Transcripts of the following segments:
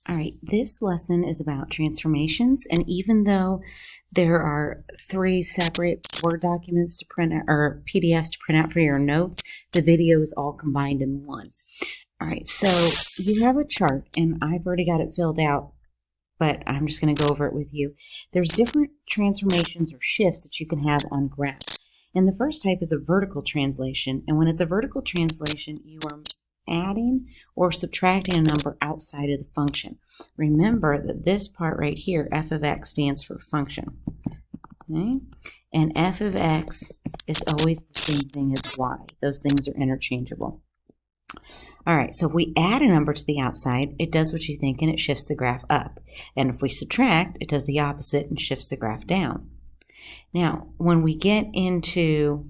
All right, this lesson is about transformations, and even though there are 3 separate Word documents to print out, or PDFs to print out for your notes, the video is all combined in one. All right, so you have a chart, and I've already got it filled out, but I'm just going to go over it with you. There's different transformations or shifts that you can have on graphs. And the first type is a vertical translation, and when it's a vertical translation, you are adding or subtracting a number outside of the function. Remember that this part right here, f of x, stands for function. Okay? And f of x is always the same thing as y. Those things are interchangeable. All right, so if we add a number to the outside, it does what you think and it shifts the graph up. And if we subtract, it does the opposite and shifts the graph down. Now, when we get into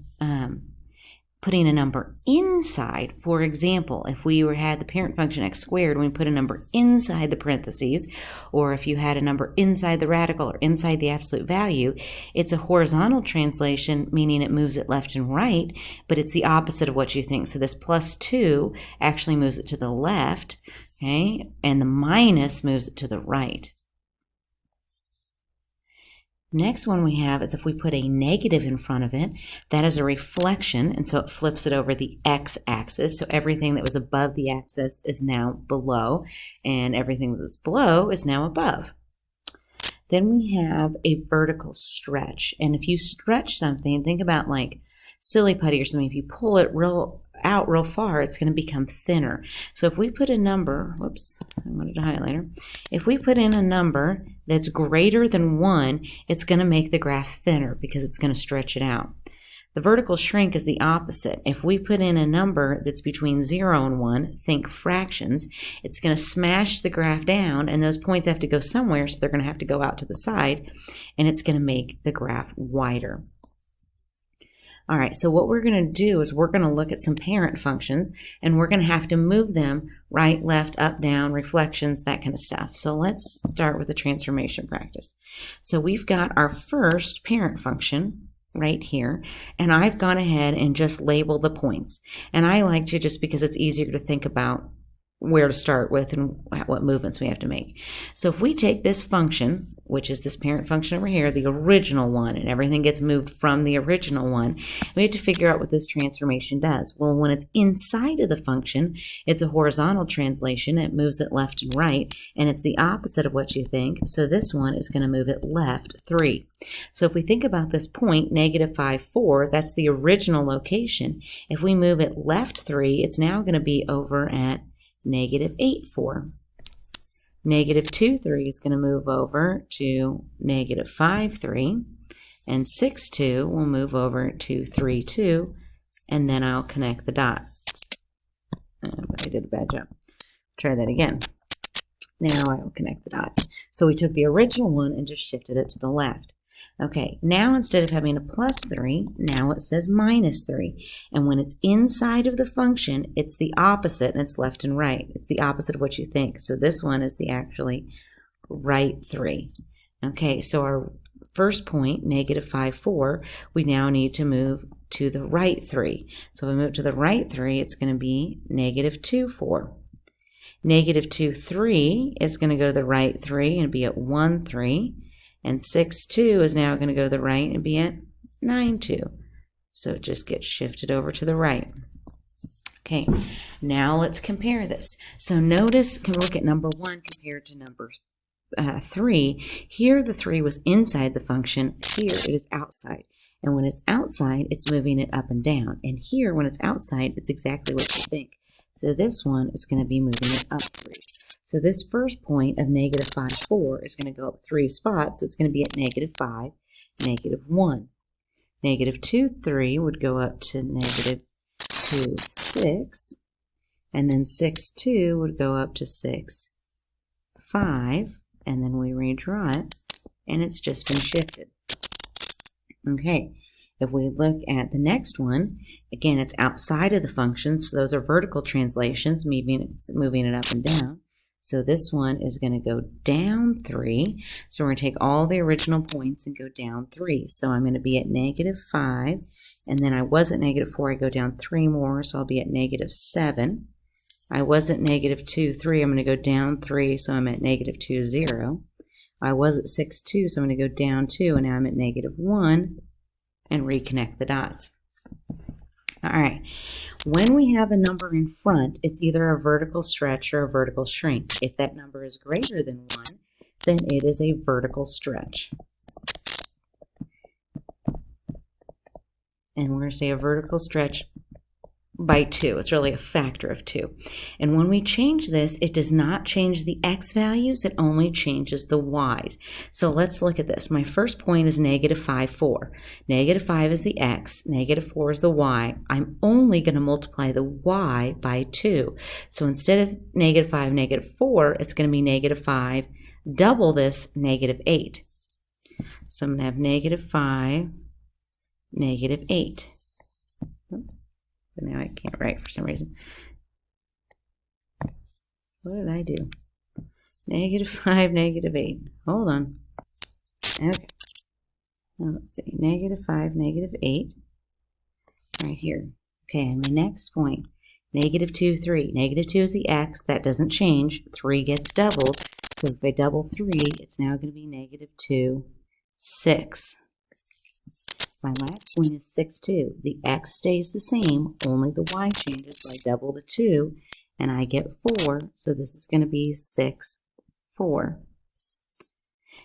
putting a number inside, for example, if we had the parent function x squared, we put a number inside the parentheses, or if you had a number inside the radical or inside the absolute value, it's a horizontal translation, meaning it moves it left and right, but it's the opposite of what you think. So this plus 2 actually moves it to the left, okay, and the minus moves it to the right. Next one we have is if we put a negative in front of it, that is a reflection, and so it flips it over the x-axis. So everything that was above the axis is now below, and everything that was below is now above. Then we have a vertical stretch, and if you stretch something, think about like silly putty or something. If you pull it out real far, it's going to become thinner. So if we put a number, whoops, I wanted a highlighter. If we put in a number that's greater than 1, it's going to make the graph thinner because it's going to stretch it out. The vertical shrink is the opposite. If we put in a number that's between 0 and 1, think fractions, it's going to smash the graph down, and those points have to go somewhere, so they're going to have to go out to the side, and it's going to make the graph wider. All right, so what we're going to do is we're going to look at some parent functions, and we're going to have to move them right, left, up, down, reflections, that kind of stuff. So let's start with the transformation practice. So we've got our first parent function right here, and I've gone ahead and just labeled the points. And I like to, just because it's easier to think about where to start with and what movements we have to make. So if we take this function, which is this parent function over here, the original one, and everything gets moved from the original one, we have to figure out what this transformation does. Well, when it's inside of the function, it's a horizontal translation. It moves it left and right, and it's the opposite of what you think. So this one is going to move it left 3. So if we think about this point, -5, 4, that's the original location. If we move it left 3, it's now going to be over at -8, 4. -2, 3 is going to move over to -5, 3. And 6, 2 will move over to 3, 2. And then I'll connect the dots. But I did a bad job. Try that again. Now I will connect the dots. So we took the original one and just shifted it to the left. Okay, now instead of having a +3, now it says -3. And when it's inside of the function, it's the opposite, and it's left and right. It's the opposite of what you think. So this one is the actually right 3. Okay, so our first point, -5, 4, we now need to move to the right 3. So if we move to the right 3, it's going to be -2, 4. -2, 3 is going to go to the right 3 and be at 1, 3. And 6, 2 is now going to go to the right and be at 9, 2. So it just gets shifted over to the right. Okay, now let's compare this. So notice, can look at number 1 compared to number 3. Here the 3 was inside the function. Here it is outside. And when it's outside, it's moving it up and down. And here, when it's outside, it's exactly what you think. So this one is going to be moving it up 3. So this first point of -5, 4 is going to go up 3 spots, so it's going to be at -5, -1. -2, 3 would go up to -2, 6, and then 6, 2 would go up to 6, 5, and then we redraw it, and it's just been shifted. Okay, if we look at the next one, again, it's outside of the function, so those are vertical translations, moving it up and down. So this one is going to go down 3. So we're going to take all the original points and go down 3. So I'm going to be at -5, and then I was at -4. I go down 3 more, so I'll be at -7. I was at negative 2, 3. I'm going to go down 3, so I'm at negative 2, 0. I was at 6, 2, so I'm going to go down 2, and now I'm at negative 1, and reconnect the dots. All right. When we have a number in front, it's either a vertical stretch or a vertical shrink. If that number is greater than 1, then it is a vertical stretch. And we're going to say a vertical stretch by 2. It's really a factor of 2. And when we change this, it does not change the x values, it only changes the y's. So let's look at this. My first point is negative 5, 4. Negative 5 is the x, negative 4 is the y. I'm only going to multiply the y by 2. So instead of negative 5, negative 4, it's going to be negative 5, double this, negative 8. So I'm going to have negative 5, negative 8. But now I can't write for some reason. What did I do? Negative 5, negative 8. Hold on. Okay. Now let's see. Negative 5, negative 8. Right here. Okay, and my next point. Negative 2, 3. Negative 2 is the x. That doesn't change. 3 gets doubled. So if I double 3, it's now going to be negative 2, 6. My last one is 6, 2. The x stays the same, only the y changes, so I double the 2, and I get 4, so this is going to be 6, 4.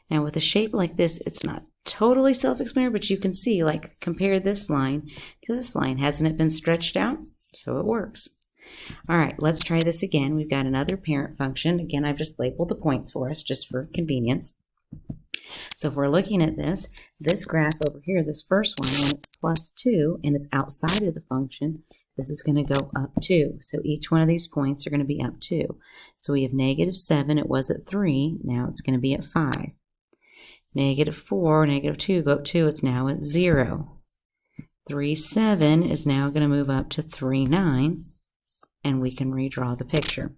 Now with a shape like this, it's not totally self-explanatory, but you can see, like, compare this line to this line. Hasn't it been stretched out? So it works. All right, let's try this again. We've got another parent function. Again, I've just labeled the points for us, just for convenience. So if we're looking at this graph over here, this first one, when it's plus 2 and it's outside of the function, this is going to go up 2. So each one of these points are going to be up 2. So we have negative 7, it was at 3, now it's going to be at 5. Negative 4, negative 2, go up 2, it's now at 0. 3, 7 is now going to move up to 3, 9, and we can redraw the picture.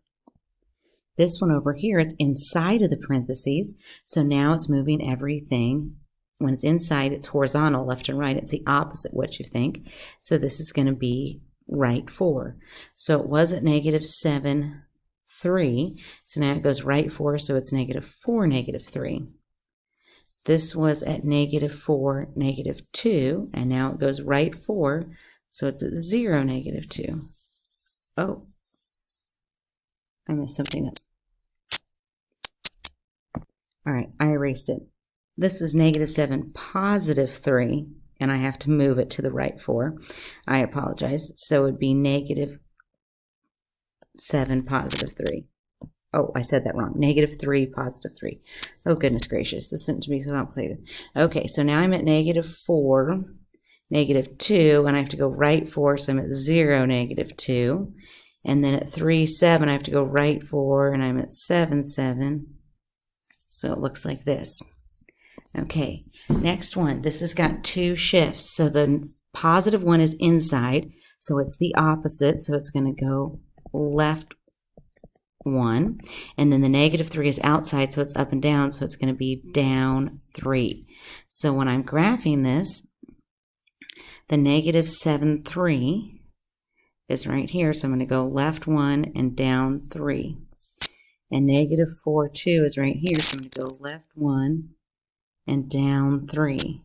This one over here, it's inside of the parentheses, so now it's moving everything. When it's inside, it's horizontal, left and right. It's the opposite what you think. So this is going to be right 4. So it was at negative 7, 3. So now it goes right 4, so it's negative 4, negative 3. This was at negative 4, negative 2, and now it goes right 4, so it's at 0, negative 2. Oh, I messed something up. All right, I erased it. This is negative 7, positive 3, and I have to move it to the right 4. I apologize. So it would be negative 7, positive 3. Oh, I said that wrong. Negative 3, positive 3. Oh, goodness gracious. This isn't to be so complicated. Okay, so now I'm at negative 4, negative 2, and I have to go right 4, so I'm at 0, negative 2. And then at 3, 7, I have to go right 4, and I'm at 7, 7. So it looks like this. Okay, next one. This has got 2 shifts. So the positive one is inside, so it's the opposite. So it's going to go left 1. And then the negative 3 is outside, so it's up and down. So it's going to be down 3. So when I'm graphing this, the negative 7, 3 is right here. So I'm going to go left 1 and down 3. And negative 4, 2 is right here. So I'm going to go left 1 and down 3.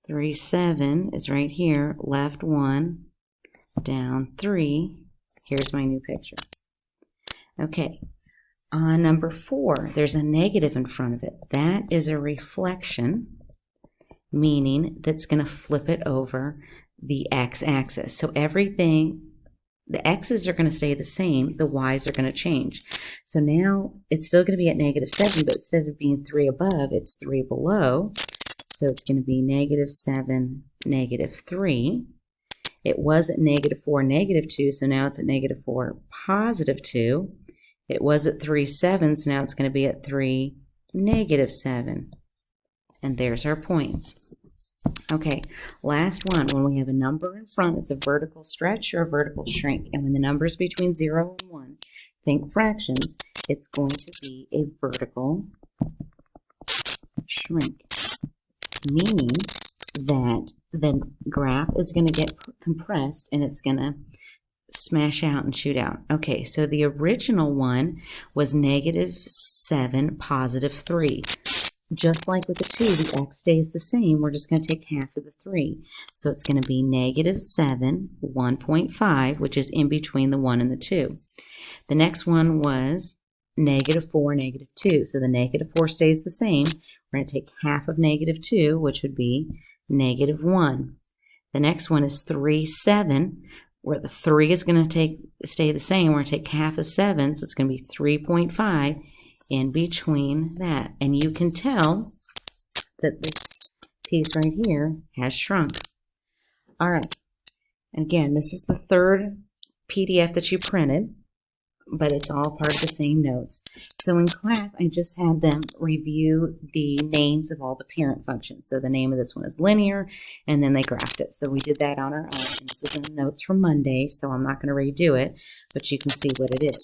3, 7 is right here. Left 1, down 3. Here's my new picture. Okay. On number 4, there's a negative in front of it. That is a reflection, meaning that's going to flip it over the x-axis. So everything, the x's are going to stay the same, the y's are going to change. So now it's still going to be at negative 7, but instead of being 3 above, it's 3 below. So it's going to be negative 7, negative 3. It was at negative 4, negative 2, so now it's at negative 4, positive 2. It was at 3, 7, so now it's going to be at 3, negative 7. And there's our points. Okay, last one. When we have a number in front, it's a vertical stretch or a vertical shrink. And when the number is between 0 and 1, think fractions, it's going to be a vertical shrink, meaning that the graph is going to get compressed and it's going to smash out and shoot out. Okay, so the original one was -7, +3. Just like with the 2, the x stays the same. We're just going to take half of the 3. So it's going to be -7, 1.5, which is in between the 1 and the 2. The next one was -4, -2. So the -4 stays the same. We're going to take half of -2, which would be -1. The next one is 3, 7, where the 3 is going to stay the same. We're going to take half of 7, so it's going to be 3.5 in between that. And you can tell that this piece right here has shrunk. All right. And again, this is the third PDF that you printed, but it's all part of the same notes. So in class, I just had them review the names of all the parent functions. So the name of this one is linear, and then they graphed it. So we did that on our own. And this is in the notes from Monday, so I'm not going to redo it, but you can see what it is.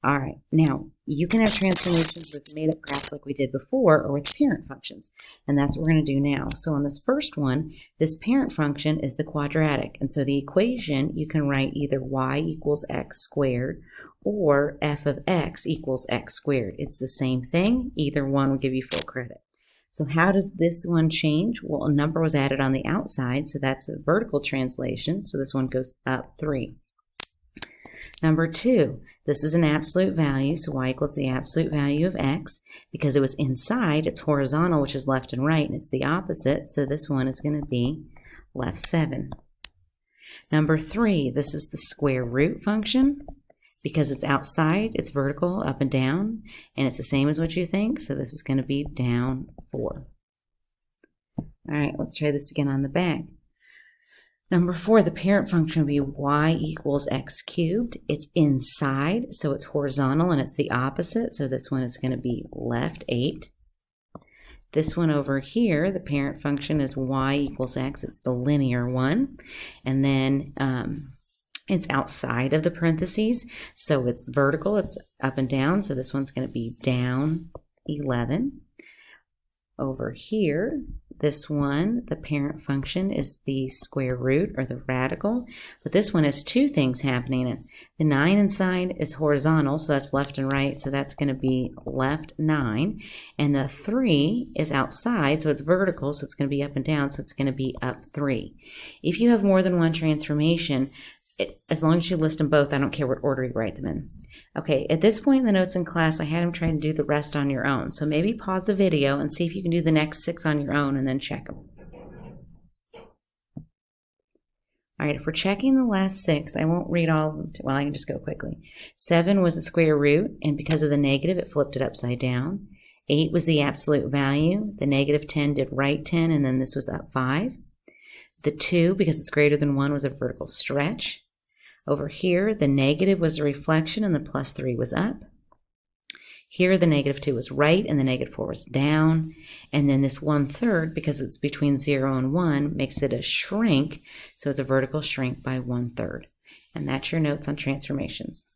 All right, now you can have transformations with made-up graphs like we did before, or with parent functions, and that's what we're going to do now. So on this first one, this parent function is the quadratic, and so the equation, you can write either y equals x squared or f of x equals x squared. It's the same thing. Either one will give you full credit. So how does this one change? Well, a number was added on the outside, so that's a vertical translation, so this one goes up 3. Number 2, this is an absolute value, so y equals the absolute value of x. Because it was inside, it's horizontal, which is left and right, and it's the opposite, so this one is going to be left 7. Number 3, this is the square root function. Because it's outside, it's vertical, up and down, and it's the same as what you think, so this is going to be down 4. All right, let's try this again on the back. Number 4, the parent function will be y equals x cubed. It's inside, so it's horizontal, and it's the opposite, so this one is going to be left 8. This one over here, the parent function is y equals x. It's the linear one. And then it's outside of the parentheses, so it's vertical, it's up and down, so this one's going to be down 11. Over here, this one, the parent function is the square root or the radical, but this one has two things happening. The 9 inside is horizontal, so that's left and right, so that's going to be left 9, and the 3 is outside, so it's vertical, so it's going to be up and down, so it's going to be up 3. If you have more than one transformation, as long as you list them both, I don't care what order you write them in. Okay, at this point in the notes in class, I had them try to do the rest on your own. So maybe pause the video and see if you can do the next 6 on your own and then check them. All right, if we're checking the last 6, I won't read all of them. Well, I can just go quickly. 7 was the square root, and because of the negative, it flipped it upside down. 8 was the absolute value. The negative 10 did right 10, and then this was up 5. The 2, because it's greater than 1, was a vertical stretch. Over here, the negative was a reflection and the plus 3 was up. Here, the negative 2 was right and the negative 4 was down. And then this 1/3, because it's between 0 and 1, makes it a shrink. So it's a vertical shrink by 1/3. And that's your notes on transformations.